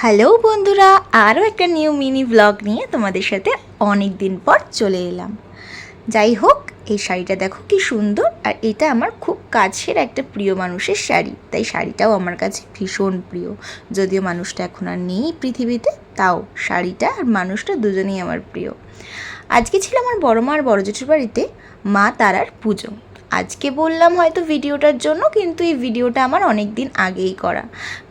Hello বন্ধুরা, আরও একটা নিউ মিনি ব্লগ নিয়ে তোমাদের সাথে অনেক দিন পর চলে এলাম। যাই হোক, এই শাড়িটা দেখো কি সুন্দর, আর এটা আমার খুব কাছের একটা প্রিয় মানুষের শাড়ি, তাই শাড়িটাও আমার কাছে ভীষণ প্রিয়। যদিও মানুষটা এখন আর নেই পৃথিবীতে, তাও শাড়িটা আর মানুষটা দুজনেই আমার প্রিয়। আজকে ছিল আমার বড় মা আর বড় জেঠুর বাড়িতে মা তারার পুজো। আজকে বললাম হয়তো ভিডিওটার জন্য, কিন্তু এই ভিডিওটা আমার অনেক দিন আগেই করা।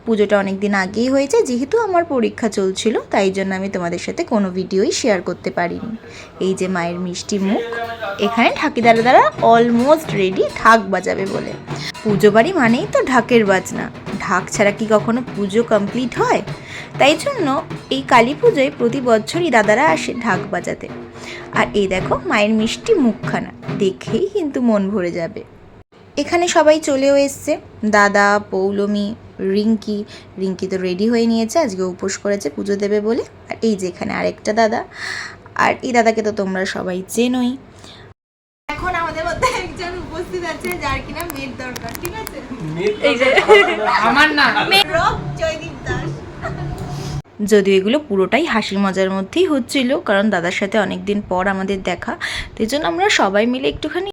পুজোটা অনেক দিন আগেই হয়েছে, যেহেতু আমার পরীক্ষা চলছিল তাই জন্য আমি তোমাদের সাথে কোনো ভিডিওই শেয়ার করতে পারিনি। এই যে মায়ের মিষ্টি মুখ, এখানে ঢাকিদারা দ্বারা অলমোস্ট রেডি ঢাক বাজাবে বলে। পুজো বাড়ি মানেই তো ঢাকের বাজনা, ঢাক ছাড়া কি কখনো পুজো কমপ্লিট হয়? তাই জন্য এই কালী পুজোয় প্রতি বছরই দাদারা আসে ঢাক বাজাতে। আর এই দেখো মায়ের মিষ্টি মুখখানা, দেখেই কিন্তু মন ভরে যাবে। এখানে সবাই চলেও এসছে, দাদা, পৌলমী, রিঙ্কি তো রেডি হয়ে নিয়েছে, আজকে উপোস করেছে পুজো দেবে বলে। আর এই যে এখানে আরেকটা দাদা, আর এই দাদাকে তো তোমরা সবাই চেনোই। এখন আমাদের মধ্যে একজন উপস্থিত আছে যার কিনা মেয়ের দরকার, ঠিক আছে? এই যে আমার না জয়দীপ দাস। যদিও এগুলো পুরোটাই হাসি মজার মধ্যেই হচ্ছিল, কারণ দাদার সাথে অনেক দিন পর আমাদের দেখা, তাই জন্য আমরা সবাই মিলে একটুখানি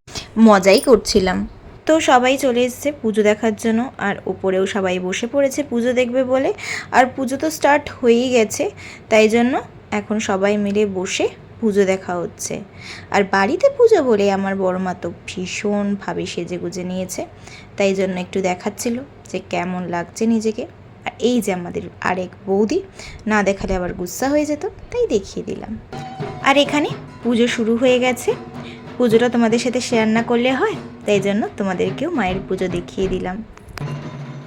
মজাই করছিলাম। তো সবাই চলে এসছে পুজো দেখার জন্য, আর ওপরেও সবাই বসে পড়েছে পুজো দেখবে বলে। আর পুজো তো স্টার্ট হয়েই গেছে, তাই জন্য এখন সবাই মিলে বসে পুজো দেখা হচ্ছে। আর বাড়িতে পুজো বলে আমার বড় মা তো ভীষণভাবে সেজে গুজে নিয়েছে, তাই জন্য একটু দেখাচ্ছিল যে কেমন লাগছে নিজেকে। আর এই যে আমাদের আরেক বৌদি, না দেখালে আবার গুস্সা হয়ে যেত, তাই দেখিয়ে দিলাম। আর এখানে পুজো শুরু হয়ে গেছে। পুজোটা তোমাদের সাথে শেয়ার না করলে হয়, তাই জন্য তোমাদেরকেও মায়ের পুজো দেখিয়ে দিলাম।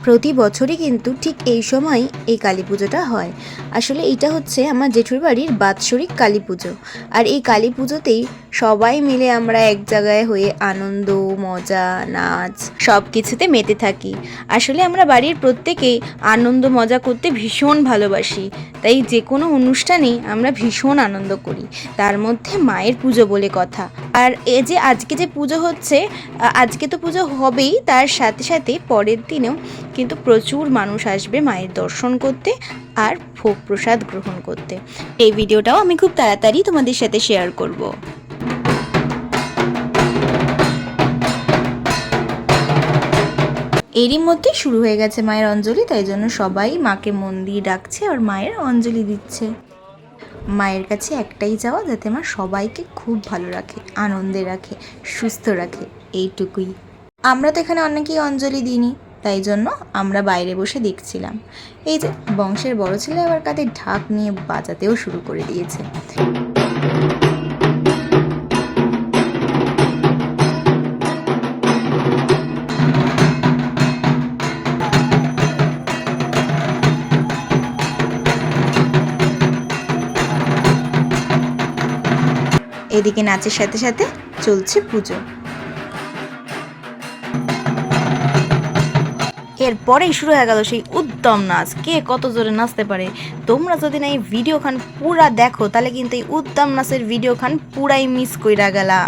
প্রতি বছরই কিন্তু ঠিক এই সময় এই কালী পুজোটা হয়। আসলে এটা হচ্ছে আমার জেঠুর বাড়ির বাৎসরিক কালী পুজো। আর এই কালী পুজোতেই সবাই মিলে আমরা এক জায়গায় হয়ে আনন্দ, মজা, নাচ সব কিছুতে মেতে থাকি। আসলে আমরা বাড়ির প্রত্যেকেই আনন্দ মজা করতে ভীষণ ভালোবাসি, তাই যে কোনো অনুষ্ঠানেই আমরা ভীষণ আনন্দ করি, তার মধ্যে মায়ের পুজো বলে কথা। আর এই যে আজকে যে পুজো হচ্ছে, আজকে তো পুজো হবেই, তার সাথে সাথে পরের দিনেও কিন্তু প্রচুর মানুষ আসবে মায়ের দর্শন করতে আর ভোগ প্রসাদ গ্রহণ করতে। এই ভিডিওটাও আমি খুব তাড়াতাড়ি তোমাদের সাথে শেয়ার করব। এরই মধ্যে শুরু হয়ে গেছে মায়ের অঞ্জলি, তাই জন্য সবাই মাকে মন দিয়ে ডাকছে আর মায়ের অঞ্জলি দিচ্ছে। মায়ের কাছে একটাই চাওয়া, যাতে মা সবাইকে খুব ভালো রাখে, আনন্দে রাখে, সুস্থ রাখে, এইটুকুই। আমরা তো এখানে অনেকেই অঞ্জলি দিইনি, তাই জন্য আমরা বাইরে বসে দেখছিলাম। এই যে বংশের বড় ছেলে আবার কাঁধে ঢাক নিয়ে বাজাতেও শুরু করে দিয়েছে। এদিকে নাচের সাথে সাথে চলছে পুজো। এরপরেই শুরু হয়ে গেল সেই উদ্যম নাচ, কে কত জোরে নাচতে পারে। তোমরা যদি না এই ভিডিও খান পুরা দেখো, তাহলে কিন্তু এই উদ্যম নাচের ভিডিও খান পুরাই মিস কইরা গেলা।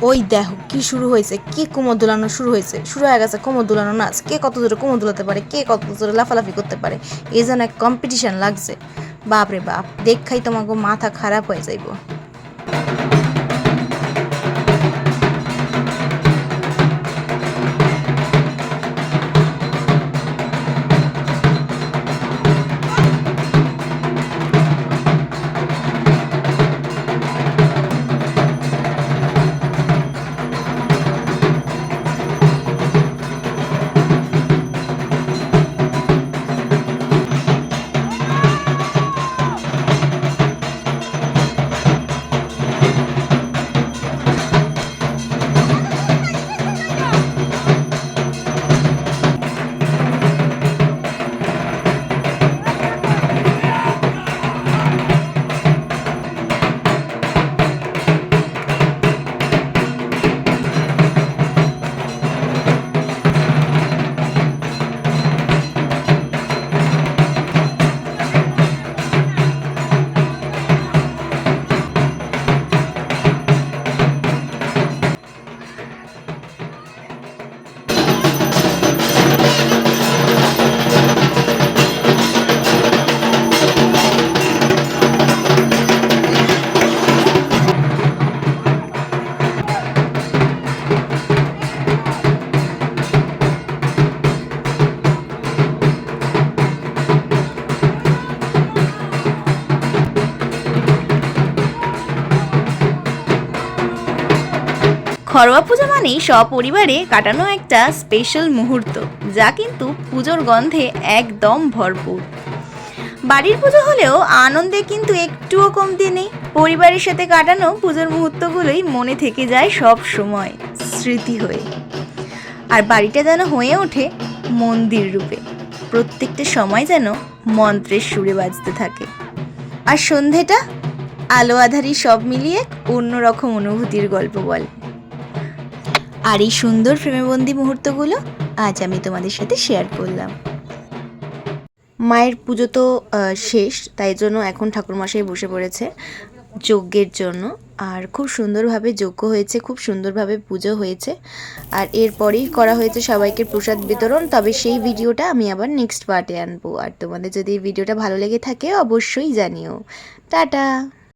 ওই দেখো কি শুরু হয়েছে, কি কোমর দোলানো শুরু হয়েছে, শুরু হয়ে গেছে কোমর দোলানো নাচ। কে কত জোরে কোমর দোলাতে পারে, কে কত জোরে লাফালাফি করতে পারে, এই যেন এক কম্পিটিশন লাগছে। বাপরে বাপ, দেখাই তোমাকে মাথা খারাপ হয়ে যাইব। ঘরোয়া পুজো মানেই সপরিবারে কাটানো একটা স্পেশাল মুহূর্ত, যা কিন্তু পুজোর গন্ধে একদম ভরপুর। বাড়ির পুজো হলেও আনন্দে কিন্তু একটুও কমতি নেই। পরিবারের সাথে কাটানো পুজোর মুহূর্তগুলোই মনে থেকে যায় সব সময় স্মৃতি হয়ে। আর বাড়িটা যেন হয়ে ওঠে মন্দির রূপে, প্রত্যেকটা সময় যেন মন্ত্রের সুরে বাজতে থাকে। আর সন্ধেটা আলো আধারি সব মিলিয়ে অন্যরকম অনুভূতির গল্প বলে। আর এই সুন্দর ফ্রেমেবন্দি মুহূর্তগুলো আজ আমি তোমাদের সাথে শেয়ার করলাম। মায়ের পুজো তো শেষ, তাই জন্য এখন ঠাকুরমশাই বসে পড়েছে যজ্ঞের জন্য। আর খুব সুন্দরভাবে যজ্ঞ হয়েছে, খুব সুন্দরভাবে পুজো হয়েছে। আর এরপরেই করা হয়েছে সবাইকে প্রসাদ বিতরণ। তবে সেই ভিডিওটা আমি আবার নেক্সট পার্টে আনবো। আর তোমাদের যদি এই ভিডিওটা ভালো লেগে থাকে অবশ্যই জানিও। টাটা।